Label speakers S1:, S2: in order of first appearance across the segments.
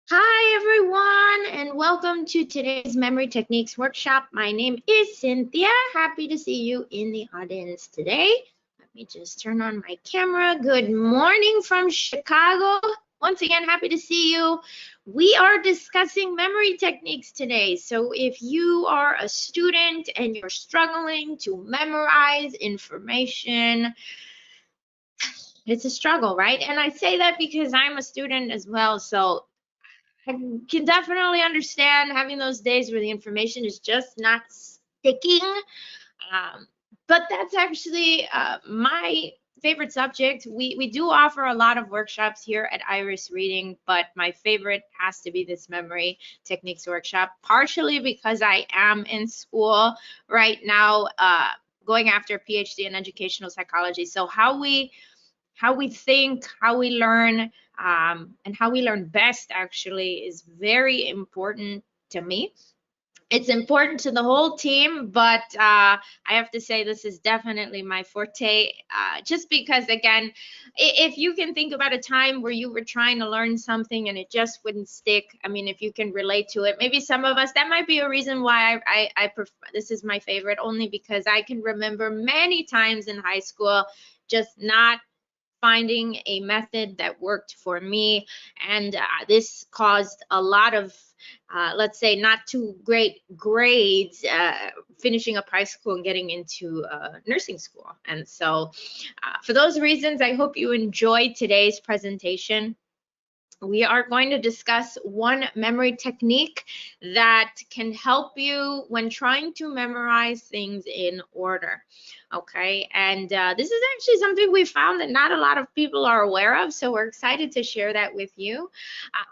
S1: Hi everyone, and welcome to today's Memory Techniques workshop. My name is Cynthia. Happy to see you in the audience today. Let me just turn on my camera. Good morning from Chicago. Once again, happy to see you. We are discussing memory techniques today. So if you are a student and you're struggling to memorize information, it's a struggle, right? And I say that because I'm a student as well. So I can definitely understand having those days where the information is just not sticking. Um, but that's actually my favorite subject. We do offer a lot of workshops here at Iris Reading, but my favorite has to be this memory techniques workshop, partially because I am in school right now, going after a PhD in educational psychology. So how we think, how we learn, and how we learn best actually is very important to me. It's important to the whole team, but I have to say this is definitely my forte, just because, again, if you can think about a time where you were trying to learn something and it just wouldn't stick, I mean, if you can relate to it, maybe some of us, that might be a reason why I prefer, this is my favorite, only because I can remember many times in high school just not finding a method that worked for me, and this caused a lot of let's say not too great grades finishing up high school and getting into nursing school. And so for those reasons, I hope you enjoyed today's presentation. We are going to discuss one memory technique that can help you when trying to memorize things in order. Okay, and this is actually something we found that not a lot of people are aware of, so we're excited to share that with you.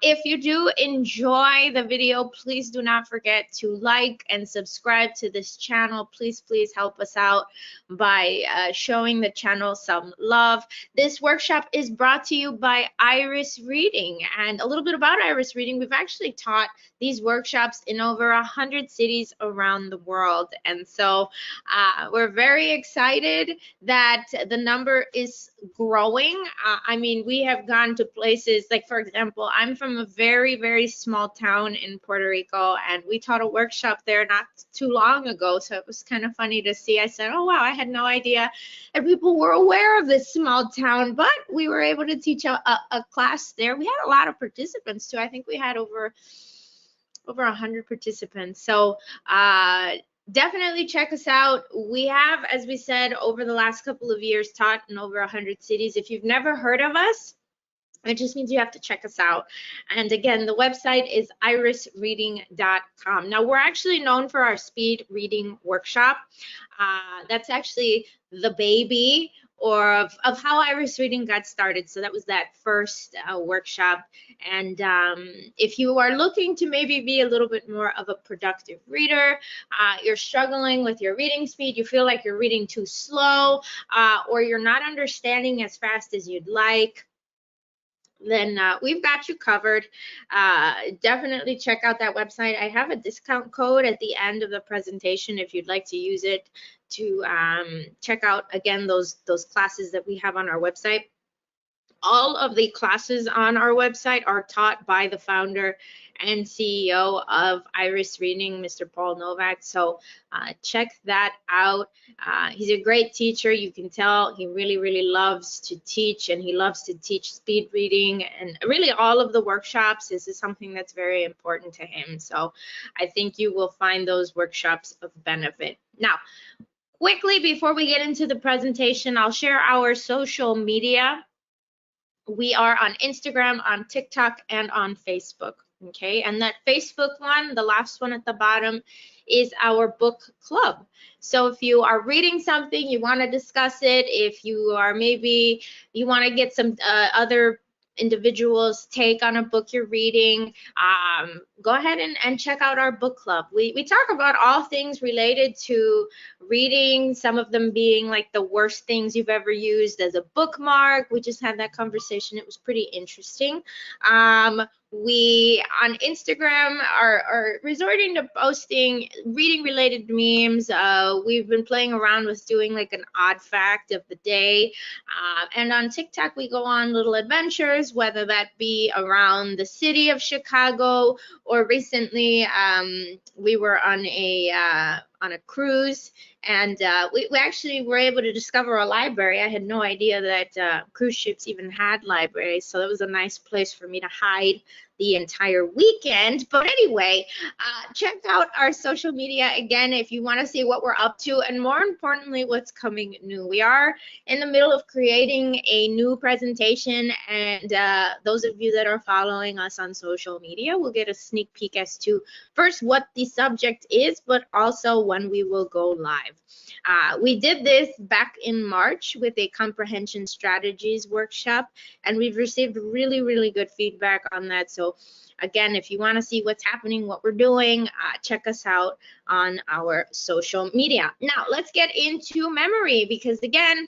S1: If you do enjoy the video, please do not forget to like and subscribe to this channel. Please help us out by showing the channel some love. This workshop is brought to you by Iris Reading. And a little bit about Iris Reading, we've actually taught these workshops in over 100 cities around the world. And so we're very excited that the number is growing. I mean, we have gone to places like, for example, I'm from a very small town in Puerto Rico, and we taught a workshop there not too long ago. So it was kind of funny to see. I said, oh, wow, I had no idea that people were aware of this small town, but we were able to teach a class there. We had a lot of participants too. I think we had over 100 participants. So definitely check us out. We have, as we said, over the last couple of years taught in over 100 cities. If you've never heard of us, it just means you have to check us out. And again, the website is irisreading.com. Now, we're actually known for our speed reading workshop. That's actually the baby or of how Iris Reading got started. So that was that first workshop. And if you are looking to maybe be a little bit more of a productive reader, you're struggling with your reading speed, you feel like you're reading too slow, or you're not understanding as fast as you'd like, then we've got you covered. Definitely check out that website. I have a discount code at the end of the presentation if you'd like to use it to check out, again, those classes that we have on our website. All of the classes on our website are taught by the founder and CEO of Iris Reading, Mr. Paul Novak. So check that out. He's a great teacher. You can tell he really loves to teach, and he loves to teach speed reading and really all of the workshops. This is something that's very important to him. So I think you will find those workshops of benefit. Now, quickly before we get into the presentation, I'll share our social media. We are on Instagram, on TikTok, and on Facebook. Okay, and that Facebook one, the last one at the bottom, is our book club. So if you are reading something, you want to discuss it, if you are maybe you want to get some other individuals' take on a book you're reading, go ahead and check out our book club. We talk about all things related to reading, some of them being like the worst things you've ever used as a bookmark. We just had that conversation. It was pretty interesting. We on Instagram are resorting to posting reading related memes. We've been playing around with doing like an odd fact of the day. And on TikTok, we go on little adventures, whether that be around the city of Chicago, or recently we were on a cruise, and we actually were able to discover a library. I had no idea that cruise ships even had libraries, so that was a nice place for me to hide the entire weekend. But anyway, check out our social media again if you want to see what we're up to, and more importantly, what's coming new. We are in the middle of creating a new presentation, and those of you that are following us on social media will get a sneak peek as to first what the subject is, but also when we will go live. We did this back in March with a comprehension strategies workshop, and we've received really, really good feedback on that. So again, if you want to see what's happening, what we're doing, check us out on our social media. Now, let's get into memory, because again,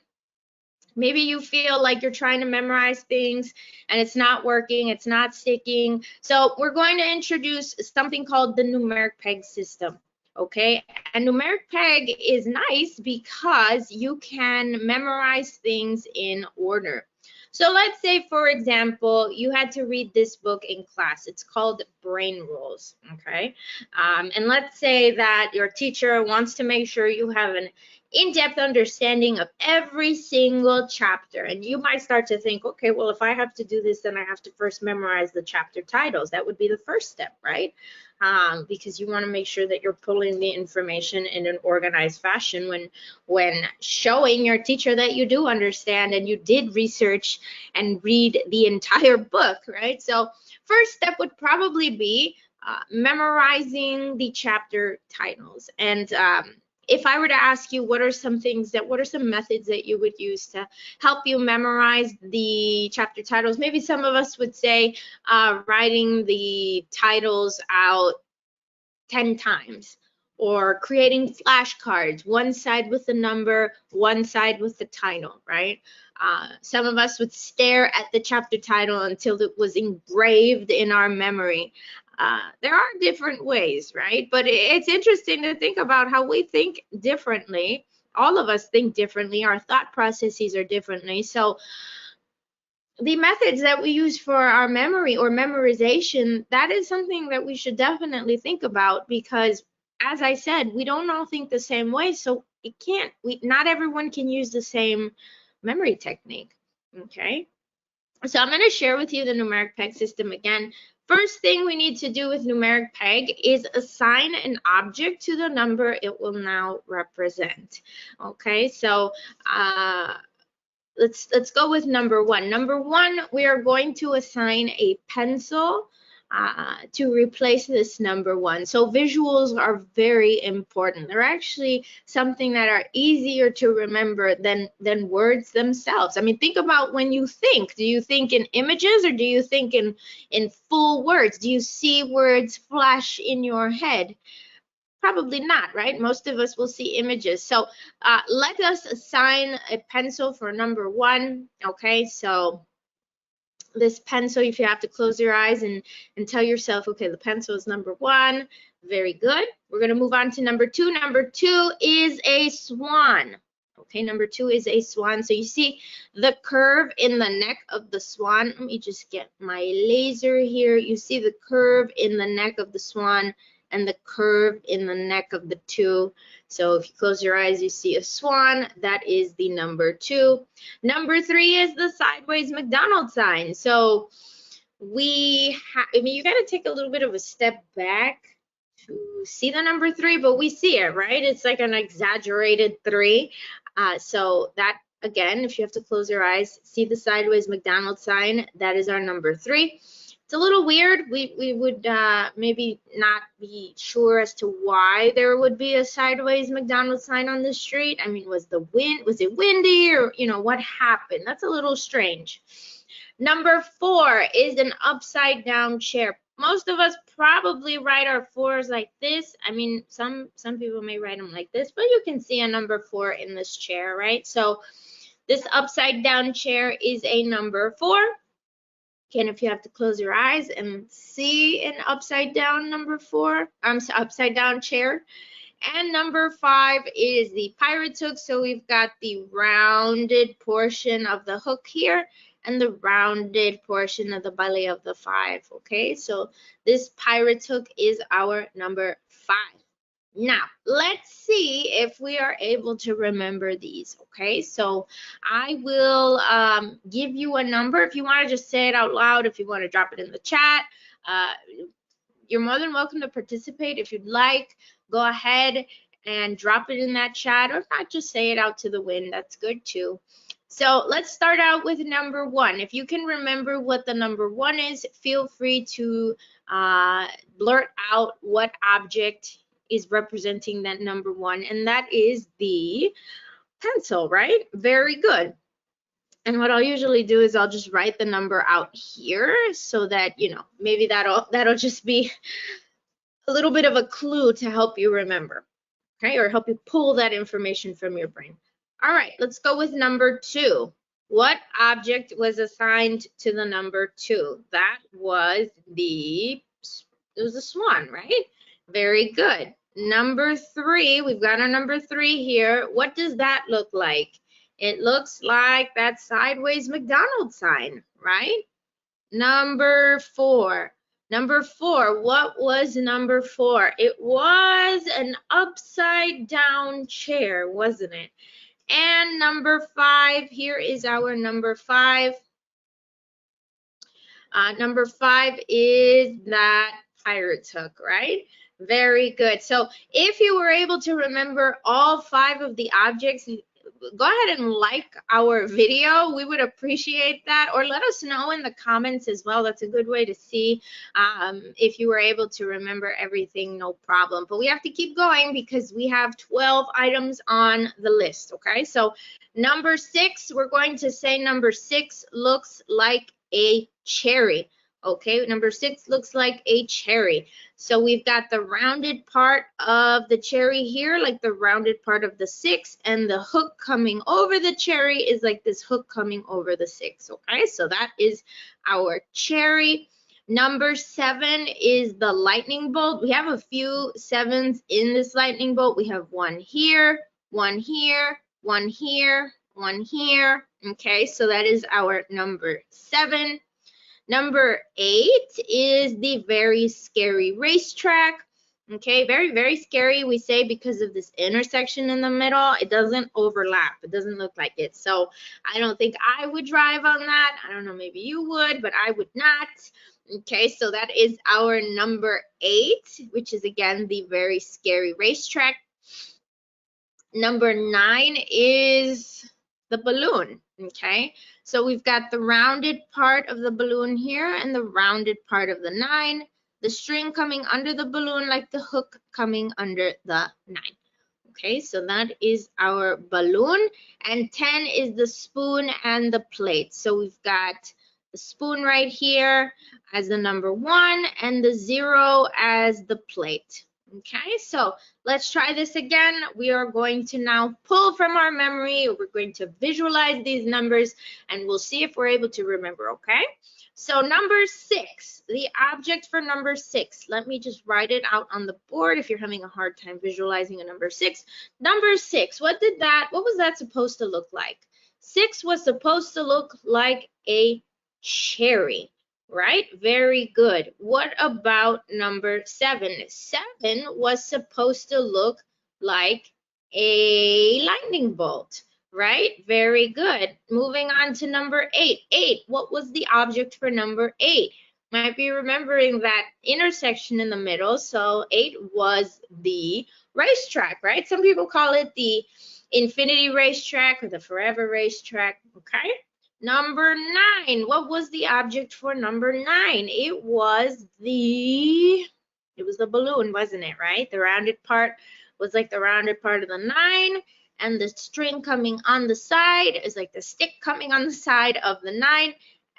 S1: maybe you feel like you're trying to memorize things and it's not working, it's not sticking. So we're going to introduce something called the numeric peg system. Okay, and numeric peg is nice because you can memorize things in order. So let's say, for example, you had to read this book in class. It's called Brain Rules, okay? And let's say that your teacher wants to make sure you have an in-depth understanding of every single chapter. And you might start to think, okay, well, if I have to do this, then I have to first memorize the chapter titles. That would be the first step, right? Because you want to make sure that you're pulling the information in an organized fashion when showing your teacher that you do understand and you did research and read the entire book, right? So first step would probably be memorizing the chapter titles. And if I were to ask you what are some methods that you would use to help you memorize the chapter titles, maybe some of us would say writing the titles out 10 times, or creating flashcards, one side with the number, one side with the title, right? Some of us would stare at the chapter title until it was engraved in our memory. There are different ways, right? But it's interesting to think about how we think differently. All of us think differently. Our thought processes are differently. So the methods that we use for our memory or memorization, that is something that we should definitely think about, because as I said, we don't all think the same way. So not everyone can use the same memory technique, okay? So I'm going to share with you the numeric peg system again. First thing we need to do with numeric peg is assign an object to the number it will now represent. Okay, so let's go with number one. Number one, we are going to assign a pencil to replace this number one. So visuals are very important. They're actually something that are easier to remember than words themselves. I mean, think about when you think. Do you think in images, or do you think in full words? Do you see words flash in your head? Probably not, right? Most of us will see images. So let us assign a pencil for number one. Okay, so this pencil, if you have to close your eyes and tell yourself, okay, the pencil is number one. Very good. We're going to move on to number two. Number two is a swan. Okay, number two is a swan. So you see the curve in the neck of the swan. Let me just get my laser here. You see the curve in the neck of the swan and the curve in the neck of the two. So if you close your eyes, you see a swan. That is the number two. Number three is the sideways McDonald's sign. So you got to take a little bit of a step back to see the number three, but we see it, right? It's like an exaggerated three. So that, again, if you have to close your eyes, see the sideways McDonald's sign. That is our number three. It's a little weird. We would maybe not be sure as to why there would be a sideways McDonald's sign on the street. I mean, was it windy, or what happened? That's a little strange. Number four is an upside down chair. Most of us probably write our fours like this. I mean, some people may write them like this, but you can see a number four in this chair, right? So this upside down chair is a number four. Again, if you have to close your eyes and see an upside down number 4, upside down chair. And number 5 is the pirate's hook. So we've got the rounded portion of the hook here and the rounded portion of the belly of the 5. Okay, so this pirate's hook is our number 5. Now, let's see if we are able to remember these, okay? So I will give you a number. If you want to just say it out loud, if you want to drop it in the chat, you're more than welcome to participate. If you'd like, go ahead and drop it in that chat, or if not, just say it out to the wind. That's good too. So let's start out with number 1. If you can remember what the number 1 is, feel free to blurt out what object is representing that number 1, and that is the pencil, right? Very good. And what I'll usually do is I'll just write the number out here so that, you know, maybe that'll just be a little bit of a clue to help you remember, okay, or help you pull that information from your brain. All right, let's go with number 2. What object was assigned to the number 2? That was the swan, right? Very good. Number 3, we've got our number 3 here. What does that look like? It looks like that sideways McDonald's sign, right? Number 4. Number 4, what was number 4? It was an upside down chair, wasn't it? And number 5, here is our number 5. Number 5 is that pirate's hook, right? Very good. So if you were able to remember all 5 of the objects, go ahead and like our video. We would appreciate that, or let us know in the comments as well. That's a good way to see if you were able to remember everything, no problem. But we have to keep going because we have 12 items on the list, okay? So number 6, we're going to say number 6 looks like a cherry. Okay, number 6 looks like a cherry. So we've got the rounded part of the cherry here, like the rounded part of the 6, and the hook coming over the cherry is like this hook coming over the 6. Okay, so that is our cherry. Number 7 is the lightning bolt. We have a few 7s in this lightning bolt. We have one here, one here, one here, one here. Okay, so that is our number 7. Number 8 is the very scary racetrack. Okay, very, very scary, we say, because of this intersection in the middle. It doesn't overlap. It doesn't look like it. So I don't think I would drive on that. I don't know, maybe you would, but I would not. Okay, so that is our number 8, which is, again, the very scary racetrack. Number 9 is the balloon. Okay, so we've got the rounded part of the balloon here and the rounded part of the 9, the string coming under the balloon like the hook coming under the 9. Okay, so that is our balloon. And 10 is the spoon and the plate. So we've got the spoon right here as the number 1 and the 0 as the plate. Okay, so let's try this again. We are going to now pull from our memory. We're going to visualize these numbers and we'll see if we're able to remember, okay? So number 6, the object for number 6. Let me just write it out on the board if you're having a hard time visualizing a number 6. Number 6, what was that supposed to look like? 6 was supposed to look like a cherry. Right? Very good. What about number 7? 7 was supposed to look like a lightning bolt, right? Very good. Moving on to number 8. 8, what was the object for number 8? Might be remembering that intersection in the middle. So 8 was the racetrack, right? Some people call it the infinity racetrack or the forever racetrack, okay? Number 9, what was the object for number 9? It was the balloon, wasn't it, right? The rounded part was like the rounded part of the 9, and the string coming on the side is like the stick coming on the side of the 9.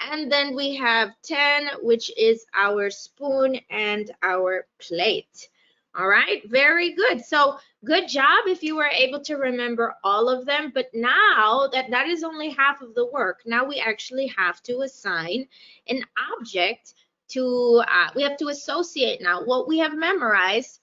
S1: And then we have 10, which is our spoon and our plate. All right, very good. So good job if you were able to remember all of them, but now that is only half of the work. Now we actually have to assign an object to, we have to associate now what we have memorized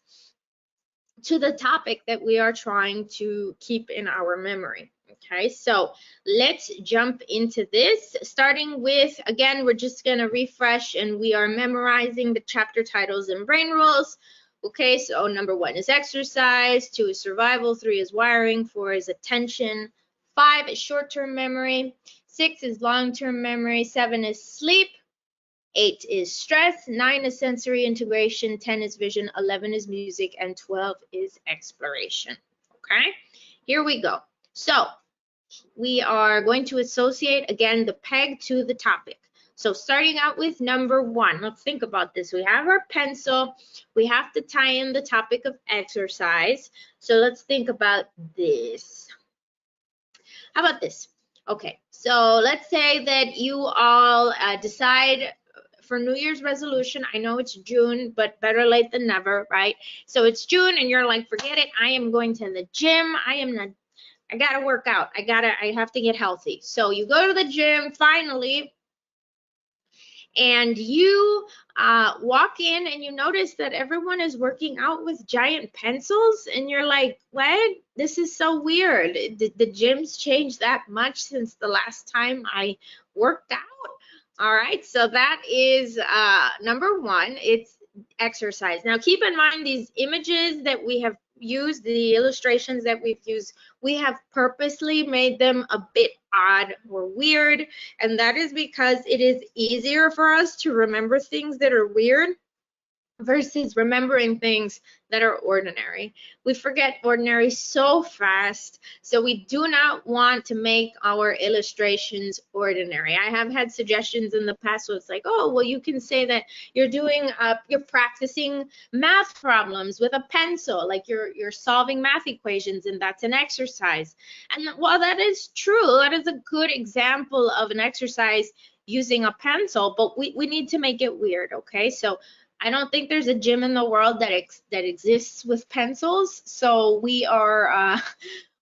S1: to the topic that we are trying to keep in our memory. Okay, so let's jump into this, starting with, again, we're just going to refresh, and we are memorizing the chapter titles and brain rules. Okay, so number 1 is exercise, 2 is survival, 3 is wiring, 4 is attention, 5 is short-term memory, 6 is long-term memory, 7 is sleep, 8 is stress, 9 is sensory integration, 10 is vision, 11 is music, and 12 is exploration. Okay, here we go. So we are going to associate, again, the peg to the topic. So starting out with number 1, let's think about this. We have our pencil. We have to tie in the topic of exercise. So let's think about this. How about this? Okay, so let's say that you all decide for New Year's resolution. I know it's June, but better late than never, right? So it's June and you're like, forget it. I am going to the gym. I gotta work out. I have to get healthy. So you go to the gym finally, and you walk in and you notice that everyone is working out with giant pencils, and you're like, what? This is so weird. Did the gym's changed that much since the last time I worked out? All right, so that is number 1. It's exercise. Now keep in mind, these images that we have used, the illustrations that we've used, we have purposely made them a bit odd or weird, and that is because it is easier for us to remember things that are weird versus remembering things that are ordinary. We forget ordinary so fast, so we do not want to make our illustrations ordinary. I have had suggestions in the past where it's like, oh, well, you can say that you're practicing math problems with a pencil, like you're solving math equations, and that's an exercise. And while that is true, that is a good example of an exercise using a pencil, but we need to make it weird, okay? So I don't think there's a gym in the world that exists with pencils, so we are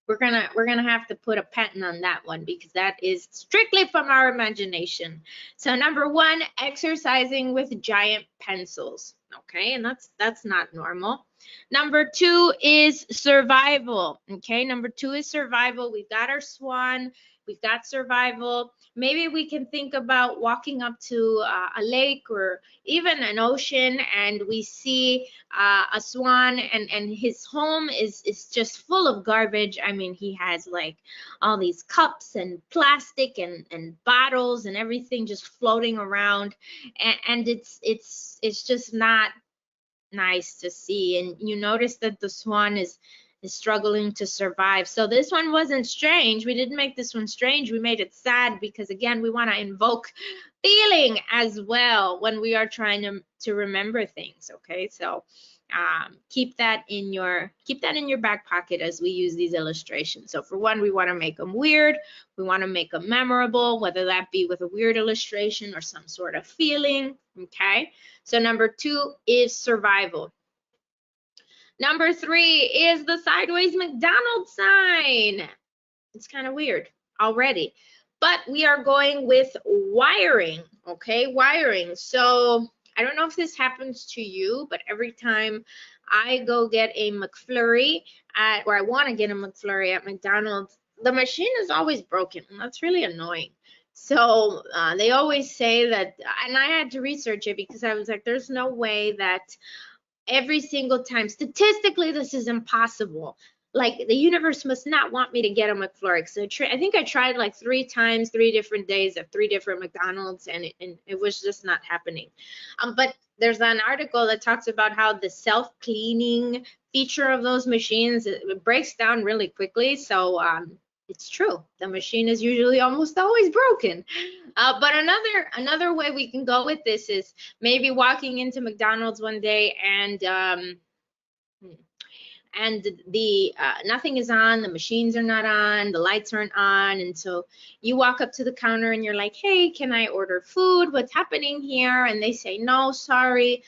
S1: we're gonna have to put a patent on that one, because that is strictly from our imagination. So number 1, exercising with giant pencils. Okay, and that's not normal. Number 2 is survival. Okay, number 2 is survival. We've got our swan. We've got survival. Maybe we can think about walking up to a lake or even an ocean, and we see a swan, and his home is just full of garbage. I mean, he has like all these cups and plastic and bottles and everything just floating around, and it's just not nice to see. And you notice that the swan is struggling to survive. So this one wasn't strange. We didn't make this one strange. We made it sad, because again, we want to invoke feeling as well when we are trying to remember things. Okay, so keep that in your back pocket as we use these illustrations. So for 1, we want to make them weird. We want to make them memorable, whether that be with a weird illustration or some sort of feeling. Okay, so number 2 is survival. Number 3 is the sideways McDonald's sign. It's kind of weird already, but we are going with wiring. Okay, wiring. So I don't know if this happens to you, but every time I go get a McFlurry or I want to get a McFlurry at McDonald's, the machine is always broken, and that's really annoying. So they always say that, and I had to research it, because I was like, there's no way that every single time, statistically, this is impossible. Like, the universe must not want me to get a McFlurry. So I think I tried like 3 times, 3 different days at 3 different McDonald's, and it was just not happening. But there's an article that talks about how the self-cleaning feature of those machines, it breaks down really quickly. So it's true. The machine is usually almost always broken. But another way we can go with this is maybe walking into McDonald's one day, and the nothing is on, the machines are not on, the lights aren't on, and so you walk up to the counter and you're like, hey, can I order food? What's happening here? And they say, no, sorry.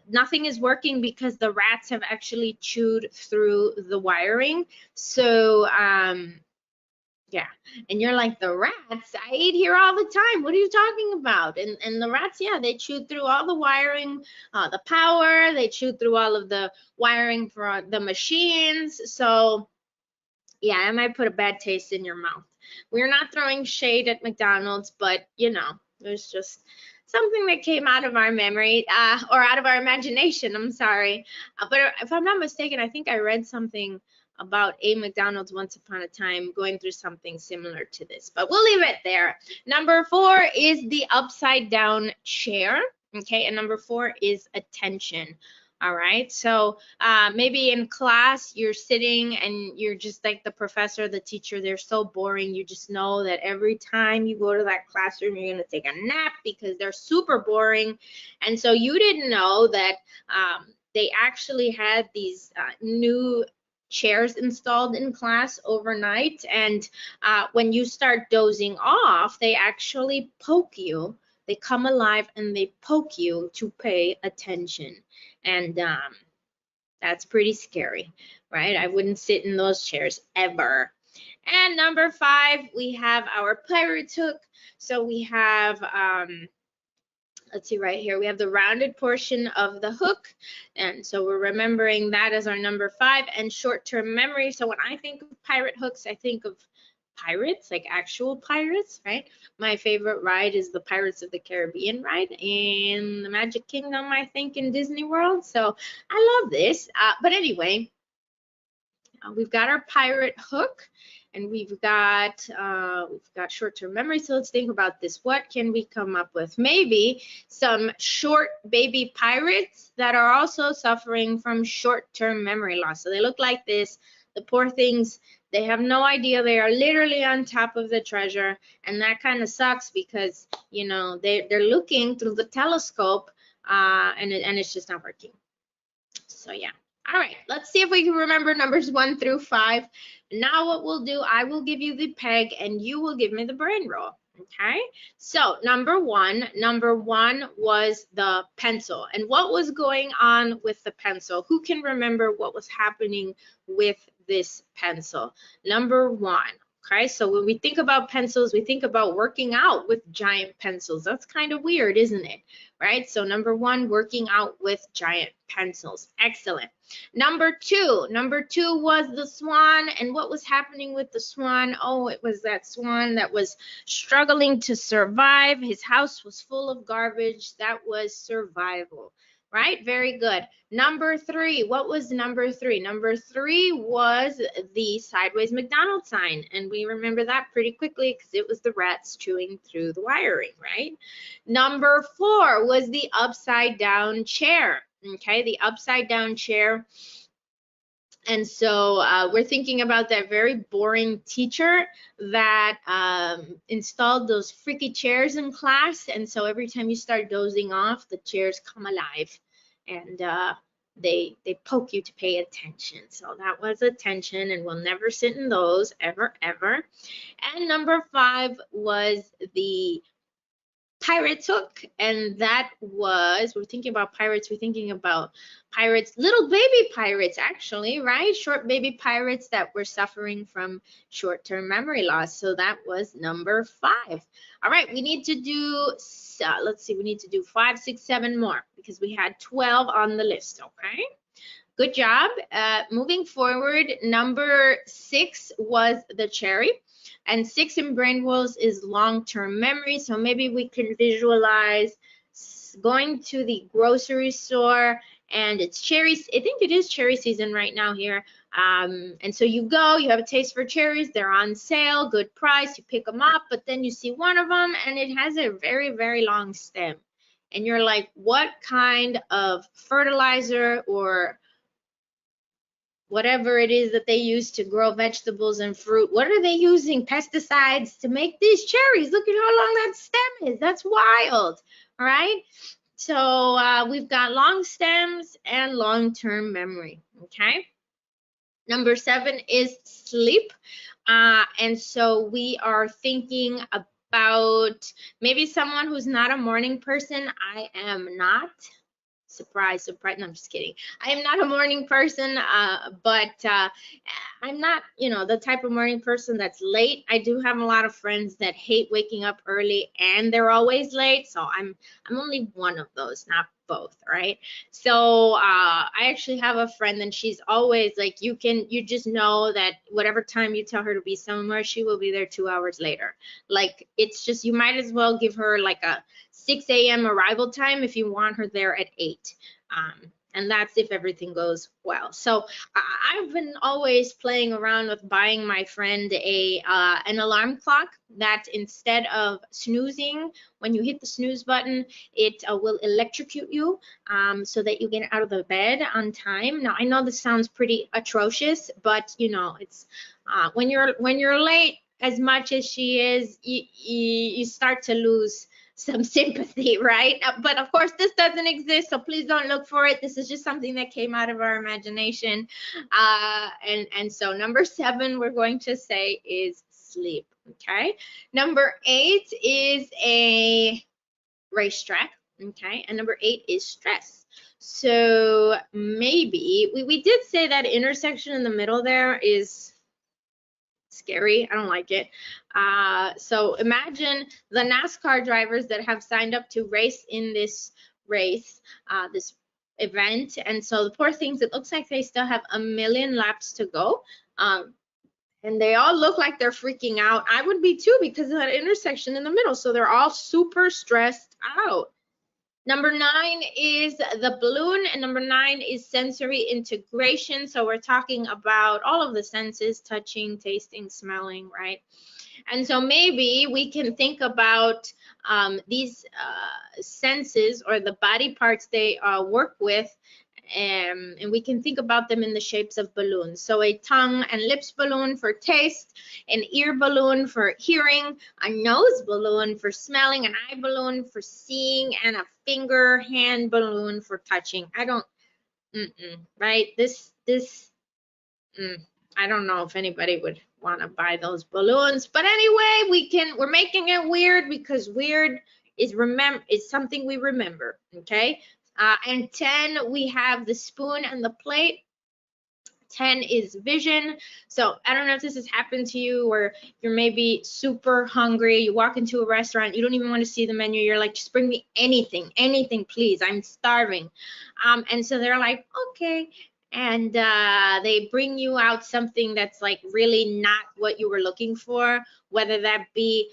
S1: nothing is working because the rats have actually chewed through the wiring. So yeah, and you're like, the rats? I eat here all the time. What are you talking about? And the rats, yeah, they chewed through all the wiring, the power. They chewed through all of the wiring for the machines. So yeah, it might put a bad taste in your mouth. We're not throwing shade at McDonald's, but you know, there's just something that came out of our memory, or out of our imagination. I'm sorry, but if I'm not mistaken, I think I read something about a McDonald's once upon a time going through something similar to this, but we'll leave it there. Number 4 is the upside down chair. Okay, and number 4 is attention. All right, so maybe in class you're sitting and you're just like the professor, the teacher, they're so boring. You just know that every time you go to that classroom, you're going to take a nap because they're super boring. And so you didn't know that they actually had these new chairs installed in class overnight. And when you start dozing off, they actually poke you. They come alive and they poke you to pay attention. And that's pretty scary, right? I wouldn't sit in those chairs ever. And number 5, we have our pirate's hook. So we have, let's see right here, we have the rounded portion of the hook. And so we're remembering that as our number 5, and short-term memory. So when I think of pirate hooks, I think of pirates, like actual pirates, right? My favorite ride is the Pirates of the Caribbean ride in the Magic Kingdom, I think, in Disney World. So I love this. But anyway, we've got our pirate hook, and we've got short-term memory. So let's think about this. What can we come up with? Maybe some short baby pirates that are also suffering from short-term memory loss. So they look like this. The poor things, they have no idea they are literally on top of the treasure, and that kind of sucks because, you know, they're looking through the telescope, and it's just not working. So yeah. All right, let's see if we can remember numbers 1 through 5. Now what we'll do, I will give you the peg and you will give me the brain roll. Okay, so number one was the pencil. And what was going on with the pencil? Who can remember what was happening with this pencil? Number 1. Okay, so when we think about pencils, we think about working out with giant pencils. That's kind of weird, isn't it? Right? So number 1, working out with giant pencils. Excellent. Number 2 was the swan. And what was happening with the swan? Oh, it was that swan that was struggling to survive. His house was full of garbage. That was survival. Right? Very good. Number 3, what was number 3? Number 3 was the sideways McDonald's sign. And we remember that pretty quickly because it was the rats chewing through the wiring, right? Number 4 was the upside down chair. Okay, the upside down chair. And so we're thinking about that very boring teacher that installed those freaky chairs in class. And so every time you start dozing off, the chairs come alive and they poke you to pay attention. So that was attention, and we'll never sit in those ever, ever. And number 5 was the pirate's hook, and that was, we're thinking about pirates, we're thinking about pirates, little baby pirates actually, right? Short baby pirates that were suffering from short-term memory loss. So that was number 5. All right, we need to do, let's see, we need to do 5, 6, 7 more because we had 12 on the list, okay? Good job. Moving forward, number 6 was the cherry. And 6 in brain rolls is long-term memory. So maybe we can visualize going to the grocery store and it's cherries. I think it is cherry season right now here. And so you go, you have a taste for cherries. They're on sale, good price. You pick them up, but then you see one of them and it has a very, very long stem. And you're like, what kind of fertilizer or whatever it is that they use to grow vegetables and fruit, what are they using? Pesticides to make these cherries. Look at how long that stem is. That's wild. All right. So we've got long stems and long-term memory. Okay. Number 7 is sleep. And so we are thinking about maybe someone who's not a morning person. I am not. Surprise, surprise. No, I'm just kidding. I am not a morning person, but I'm not, the type of morning person that's late. I do have a lot of friends that hate waking up early and they're always late. So I'm only one of those, not both, right? So I actually have a friend and she's always like, you just know that whatever time you tell her to be somewhere, she will be there 2 hours later. Like, it's just, you might as well give her like a 6 a.m. arrival time if you want her there at 8. And that's if everything goes well. So I've been always playing around with buying my friend an alarm clock that instead of snoozing, when you hit the snooze button, it will electrocute you so that you get out of the bed on time. Now, I know this sounds pretty atrocious, but it's when you're late as much as she is, you start to lose some sympathy, right? But of course, this doesn't exist, so please don't look for it. This is just something that came out of our imagination. And so number 7, we're going to say is sleep, okay? Number 8 is a racetrack, okay? And number 8 is stress. So maybe, we did say that intersection in the middle there is scary. I don't like it. So imagine the NASCAR drivers that have signed up to race in this race, this event. And so the poor things, it looks like they still have 1 million laps to go. And they all look like they're freaking out. I would be too, because of that intersection in the middle. So they're all super stressed out. Number 9 is the balloon, and number 9 is sensory integration. So we're talking about all of the senses, touching, tasting, smelling, right? And so maybe we can think about these senses or the body parts they work with, and we can think about them in the shapes of balloons. So a tongue and lips balloon for taste, an ear balloon for hearing, a nose balloon for smelling, an eye balloon for seeing, and a finger hand balloon for touching. I don't, right? I don't know if anybody would want to buy those balloons, but anyway, we're making it weird because weird is something we remember, okay? And 10, we have the spoon and the plate. 10 is vision. So I don't know if this has happened to you where you're maybe super hungry, you walk into a restaurant, you don't even want to see the menu, you're like, just bring me anything, please, I'm starving. And so they're like, okay. And they bring you out something that's like really not what you were looking for, whether that be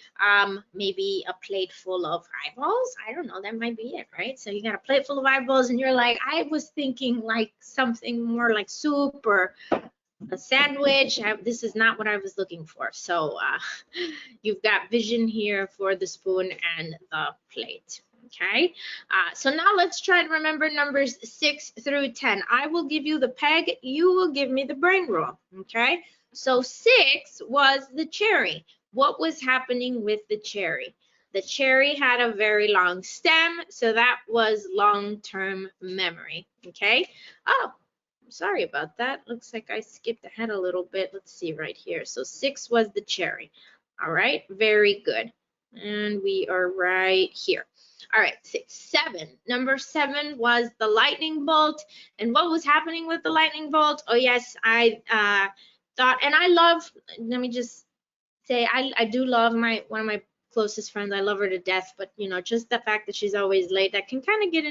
S1: maybe a plate full of eyeballs. I don't know, that might be it, right? So you got a plate full of eyeballs and you're like, I was thinking like something more like soup or a sandwich. This is not what I was looking for. So you've got vision here for the spoon and the plate. Okay, so now let's try to remember numbers 6 through 10. I will give you the peg, you will give me the brain roll. Okay, so 6 was the cherry. What was happening with the cherry? The cherry had a very long stem, so that was long-term memory. Okay, oh, sorry about that. Looks like I skipped ahead a little bit. Let's see right here. So 6 was the cherry. All right, very good. And we are right here. All right, 7. Number 7 was the lightning bolt. And what was happening with the lightning bolt? Oh, yes, I thought, and I love, let me just say, I do love one of my closest friends. I love her to death, but just the fact that she's always late, that can kind of get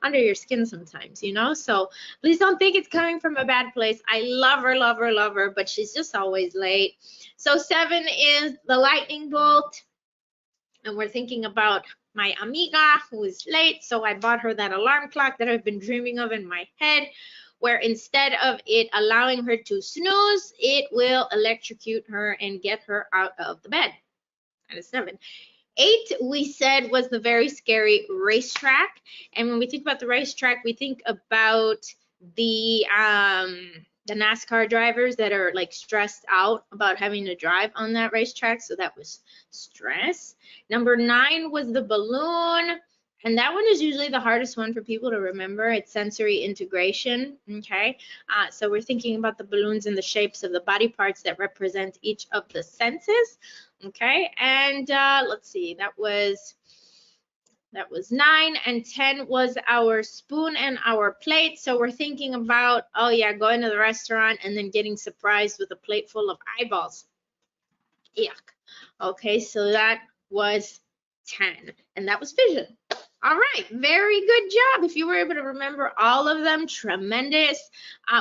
S1: under your skin sometimes, so please don't think it's coming from a bad place. I love her, but she's just always late. So 7 is the lightning bolt, and we're thinking about my amiga who is late, so I bought her that alarm clock that I've been dreaming of in my head, where instead of it allowing her to snooze, it will electrocute her and get her out of the bed. That is 7. 8, we said, was the very scary racetrack. And when we think about the racetrack, we think about the NASCAR drivers that are like stressed out about having to drive on that racetrack. So that was stress. Number 9 was the balloon. And that one is usually the hardest one for people to remember. It's sensory integration, okay? So we're thinking about the balloons and the shapes of the body parts that represent each of the senses, okay? And let's see, that was That was 9, and 10 was our spoon and our plate. So we're thinking about, oh yeah, going to the restaurant and then getting surprised with a plate full of eyeballs. Yuck. Okay, so that was 10, and that was fission. All right, very good job. If you were able to remember all of them, tremendous.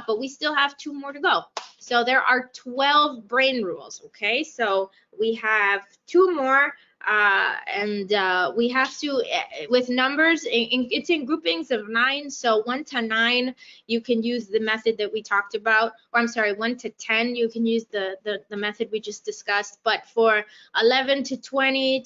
S1: But we still have 2 more to go. So there are 12 brain rules, okay? So we have 2 more, and we have to, with numbers, it's in groupings of 9. So 1 to 9, you can use the method that we talked about. Or I'm sorry, 1 to 10, you can use the method we just discussed. But for 11 to 20,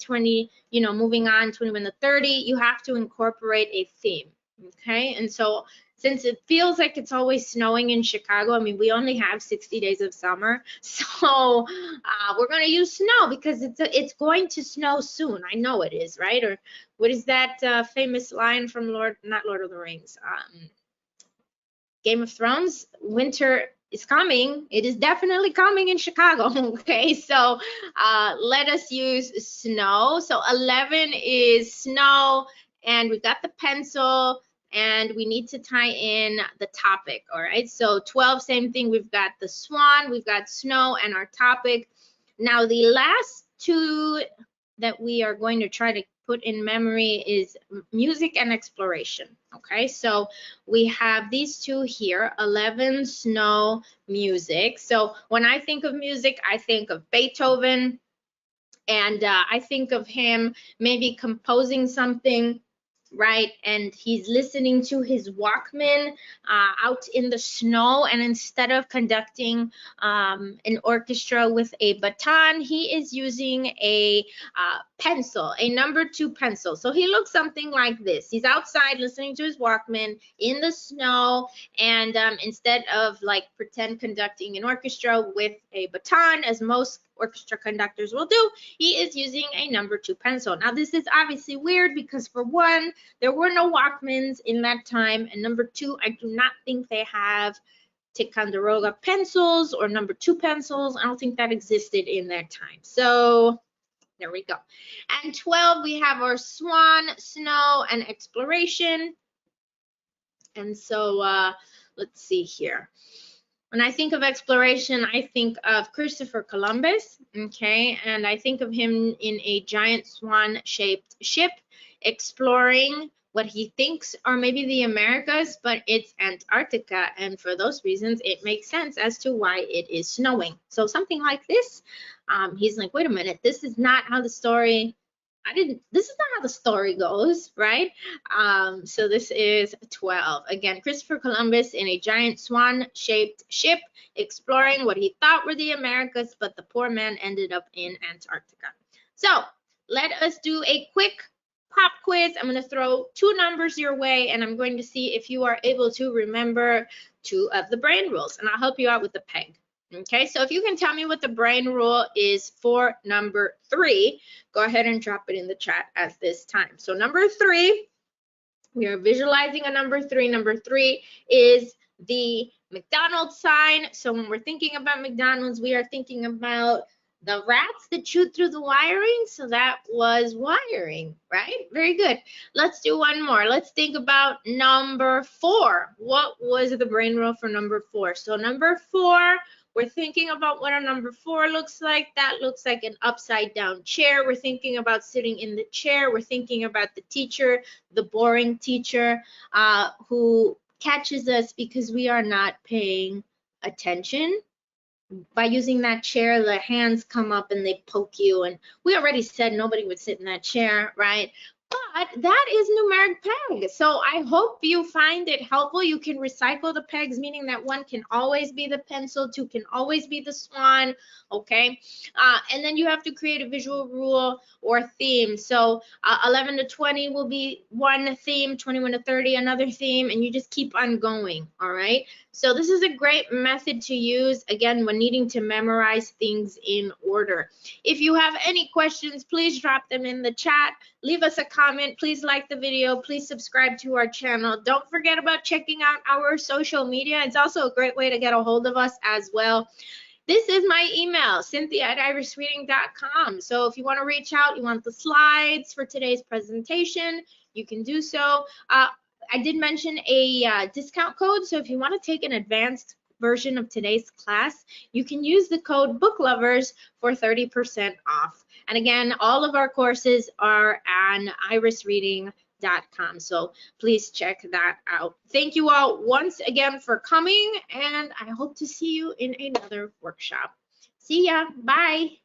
S1: moving on 21 to 30, you have to incorporate a theme, okay? And so since it feels like it's always snowing in Chicago, I mean, we only have 60 days of summer, so we're going to use snow because it's going to snow soon. I know it is, right? Or what is that famous line from not Lord of the Rings, Game of Thrones? Winter is coming. It is definitely coming in Chicago. Okay, so let us use snow. So 11 is snow, and we've got the pencil, and we need to tie in the topic. All right, so 12, same thing. We've got the swan, we've got snow, and our topic. Now the last 2 that we are going to try to put in memory is music and exploration. Okay, so we have these 2 here, 11, snow, music. So when I think of music, I think of Beethoven, and I think of him maybe composing something, right? And he's listening to his Walkman out in the snow, and instead of conducting an orchestra with a baton, he is using a pencil, a number 2 pencil. So he looks something like this. He's outside listening to his Walkman in the snow, and instead of like pretend conducting an orchestra with a baton, as most orchestra conductors will do, he is using a number 2 pencil. Now this is obviously weird because, for one, there were no Walkmans in that time, and number 2, I do not think they have Ticonderoga pencils or number 2 pencils. I don't think that existed in that time. So there we go. And 12, we have our swan, snow, and exploration. And so let's see here. When I think of exploration, I think of Christopher Columbus, okay? And I think of him in a giant swan-shaped ship exploring what he thinks are maybe the Americas, but it's Antarctica. And for those reasons, it makes sense as to why it is snowing. So something like this, he's like, wait a minute, this is not how the story, this is not how the story goes, right? So this is 12. Again, Christopher Columbus in a giant swan-shaped ship exploring what he thought were the Americas, but the poor man ended up in Antarctica. So let us do a quick pop quiz. I'm going to throw 2 numbers your way, and I'm going to see if you are able to remember 2 of the brain rules, and I'll help you out with the peg. Okay, so if you can tell me what the brain rule is for number 3, go ahead and drop it in the chat at this time. So number 3, we are visualizing a number 3. Number 3 is the McDonald's sign. So when we're thinking about McDonald's, we are thinking about the rats that chewed through the wiring. So that was wiring, right? Very good. Let's do one more. Let's think about number 4. What was the brain rule for number 4? So number 4, we're thinking about what a number 4 looks like. That looks like an upside down chair. We're thinking about sitting in the chair. We're thinking about the teacher, the boring teacher who catches us because we are not paying attention. By using that chair, the hands come up and they poke you. And we already said nobody would sit in that chair, right? But that is numeric peg. So I hope you find it helpful. You can recycle the pegs, meaning that 1 can always be the pencil, 2 can always be the swan, okay? And then you have to create a visual rule or theme. So 11 to 20 will be one theme, 21 to 30 another theme, and you just keep on going, all right? So this is a great method to use, again, when needing to memorize things in order. If you have any questions, please drop them in the chat. Leave us a comment. Please like the video. Please subscribe to our channel. Don't forget about checking out our social media. It's also a great way to get a hold of us as well. This is my email, cynthia@irisreading.com. So if you want to reach out, you want the slides for today's presentation, you can do so. I did mention a discount code, so if you want to take an advanced version of today's class, you can use the code BOOKLOVERS for 30% off. And again, all of our courses are on irisreading.com, so please check that out. Thank you all once again for coming, and I hope to see you in another workshop. See ya. Bye.